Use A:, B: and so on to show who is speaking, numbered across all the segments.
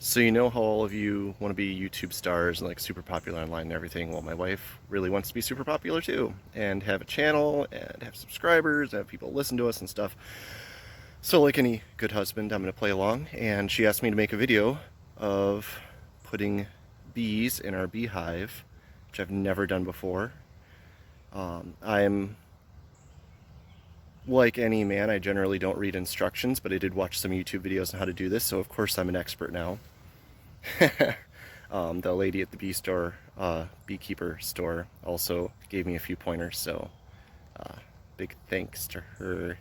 A: So you know how all of you want to be YouTube stars and like super popular online and everything? Well, my wife really wants to be super popular too and have a channel and have subscribers and have people listen to us and stuff. So like any good husband, I'm going to play along, and she asked me to make a video of putting bees in our beehive, which I've never done before. I'm like any man, I generally don't read instructions, but I did watch some YouTube videos on how to do this, so of course I'm an expert now. The lady at the bee store, Beekeeper store, also gave me a few pointers, so big thanks to her.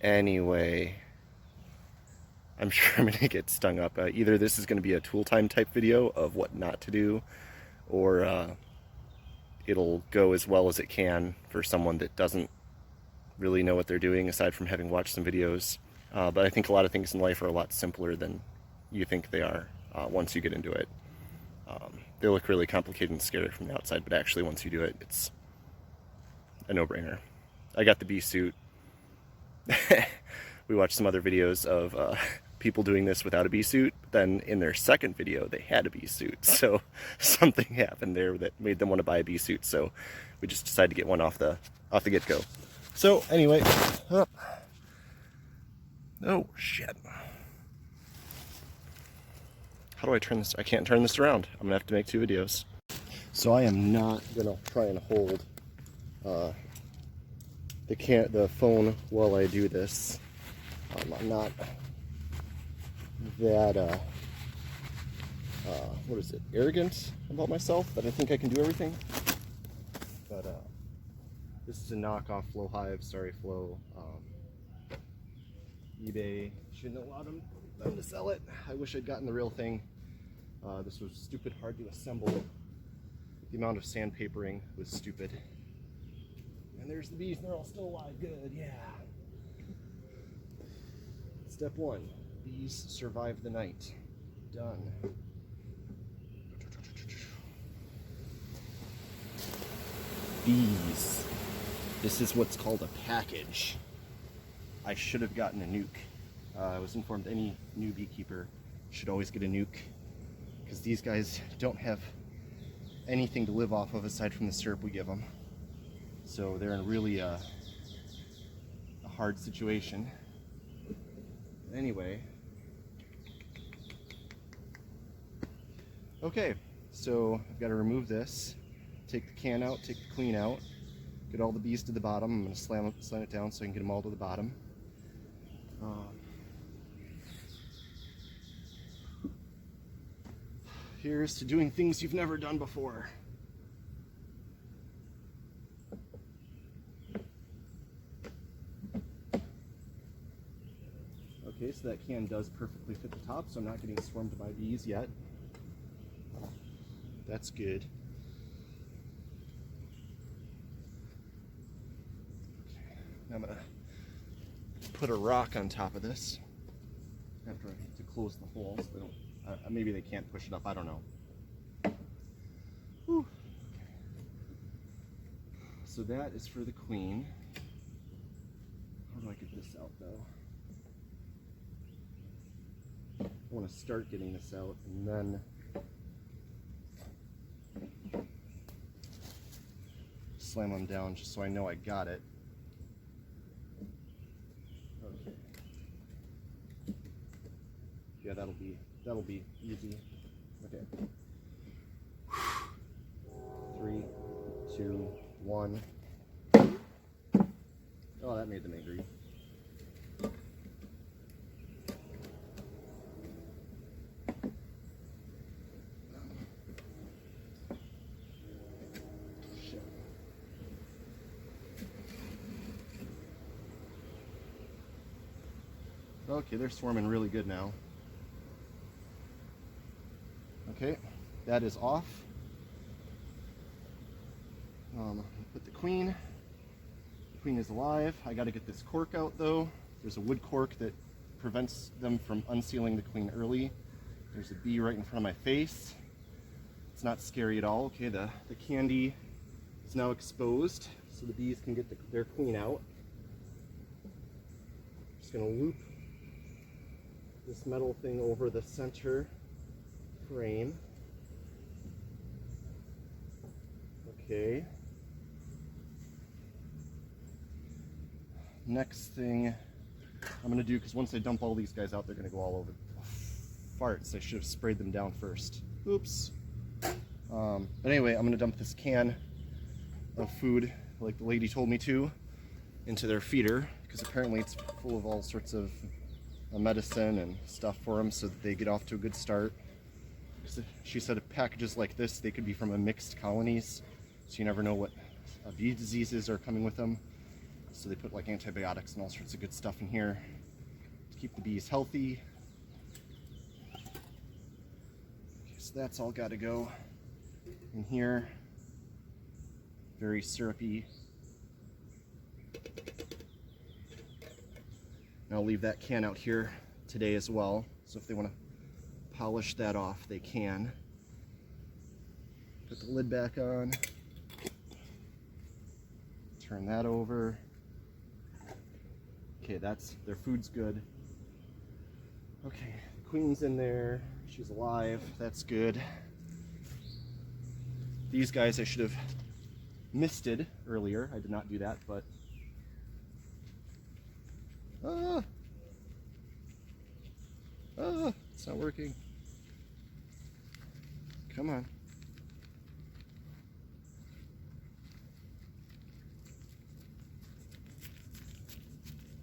A: Anyway, I'm sure I'm gonna get stung up. Either this is gonna be a tool time type video of what not to do, or it'll go as well as it can for someone that doesn't really know what they're doing aside from having watched some videos. But I think a lot of things in life are a lot simpler than you think they are once you get into it. They look really complicated and scary from the outside, but actually once you do it, it's a no-brainer. I got the bee suit. We watched some other videos of people doing this without a bee suit. Then in their second video, they had a bee suit. So something happened there that made them want to buy a bee suit. So we just decided to get one off the get-go. So anyway, oh shit. How do I turn this? I can't turn this around. I'm gonna have to make two videos. So I am not gonna try and hold the phone while I do this. I'm not that what is it? Arrogant about myself that I think I can do everything. But this is a knockoff Flow Hive. Sorry, Flow. eBay shouldn't allow them to sell it. I wish I'd gotten the real thing. This was stupid hard to assemble. The amount of sandpapering was stupid. And there's the bees, they're all still alive. Good, yeah. Step one, bees survive the night. Done. Bees. This is what's called a package. I should have gotten a nuke. I was informed any new beekeeper should always get a nuke, because these guys don't have anything to live off of aside from the syrup we give them. So they're in really a hard situation. Anyway. Okay, so I've got to remove this, take the can out, take the queen out, get all the bees to the bottom. I'm going to slam it down so I can get them all to the bottom. Here's to doing things you've never done before. Okay, so that can does perfectly fit the top, so I'm not getting swarmed by bees yet. That's good. Okay, now I'm going to put a rock on top of this after I have to close the hole so they don't. Maybe they can't push it up, I don't know. Whew. Okay. So that is for the queen. How do I get this out though? I want to start getting this out and then slam them down just so I know I got it. Okay. Yeah, that'll be easy. Okay. 3, 2, 1. Oh, that made them angry. Shit. Okay, they're swarming really good now. Okay, that is off. Put the queen. The queen is alive. I got to get this cork out though. There's a wood cork that prevents them from unsealing the queen early. There's a bee right in front of my face. It's not scary at all. Okay, the candy is now exposed, so the bees can get their queen out. Just gonna loop this metal thing over the center frame. Okay. Next thing I'm gonna do, because once I dump all these guys out, they're gonna go all over. Farts, I should have sprayed them down first. Oops. But anyway, I'm gonna dump this can of food, like the lady told me to, into their feeder, because apparently it's full of all sorts of medicine and stuff for them so that they get off to a good start. She said packages like this, they could be from a mixed colonies, so you never know what bee diseases are coming with them. So they put like antibiotics and all sorts of good stuff in here to keep the bees healthy. Okay, so that's all got to go in here. Very syrupy. And I'll leave that can out here today as well, so if they want to polish that off, they can. Put the lid back on. Turn that over. Okay, their food's good. Okay, the queen's in there. She's alive. That's good. These guys I should have misted earlier. I did not do that, but it's not working. Come on.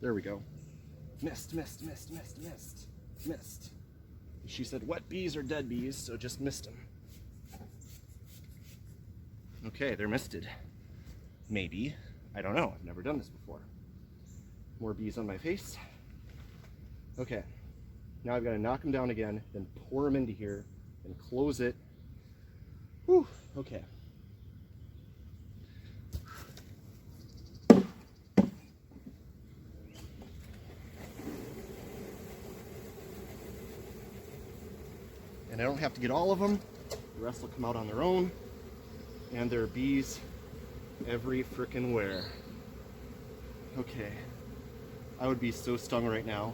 A: There we go. Missed. She said wet bees are dead bees, so just missed them. Okay, they're misted. Maybe. I don't know. I've never done this before. More bees on my face. Okay. Now I've got to knock them down again, then pour them into here, and close it. Whew. Okay. And I don't have to get all of them. The rest will come out on their own. And there are bees every frickin' where. Okay. I would be so stung right now.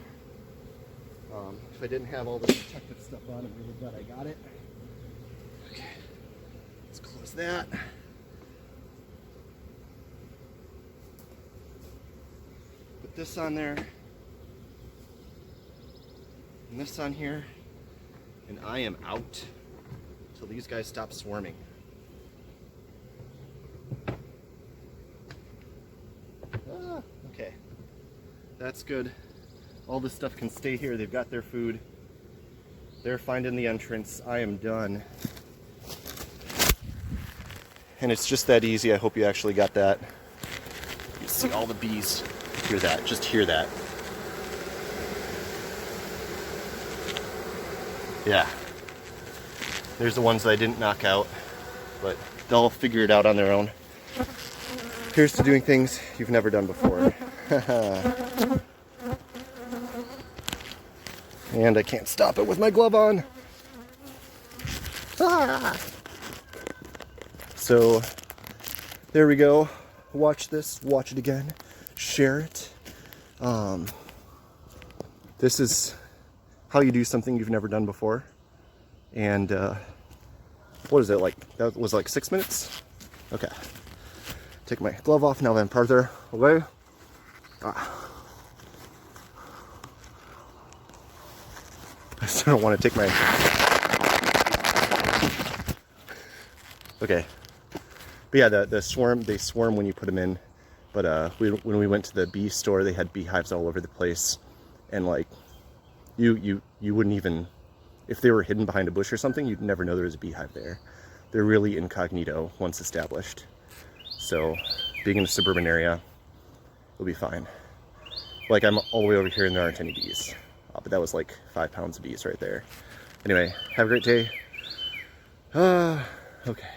A: If I didn't have all this protective stuff on, I'm really glad I got it. Okay. Let's close that. Put this on there. And this on here. And I am out till these guys stop swarming. Okay, that's good. All this stuff can stay here. They've got their food. They're finding the entrance. I am done. And it's just that easy. I hope you actually got that. You see all the bees. Hear that. Just hear that. Yeah. There's the ones that I didn't knock out, but they'll figure it out on their own. Here's to doing things you've never done before. And I can't stop it with my glove on. Ah! So, there we go. Watch this, watch it again, share it. This is how you do something you've never done before. And what is it, like, that was like 6 minutes? Okay. Take my glove off now, then farther away. I still don't want to take my... Okay. But yeah, the swarm, they swarm when you put them in. But when we went to the bee store, they had beehives all over the place. And like, you wouldn't even... If they were hidden behind a bush or something, you'd never know there was a beehive there. They're really incognito once established. So, being in a suburban area, it'll be fine. Like, I'm all the way over here and there aren't any bees. But that was like 5 pounds of bees right there. Anyway, have a great day. Okay.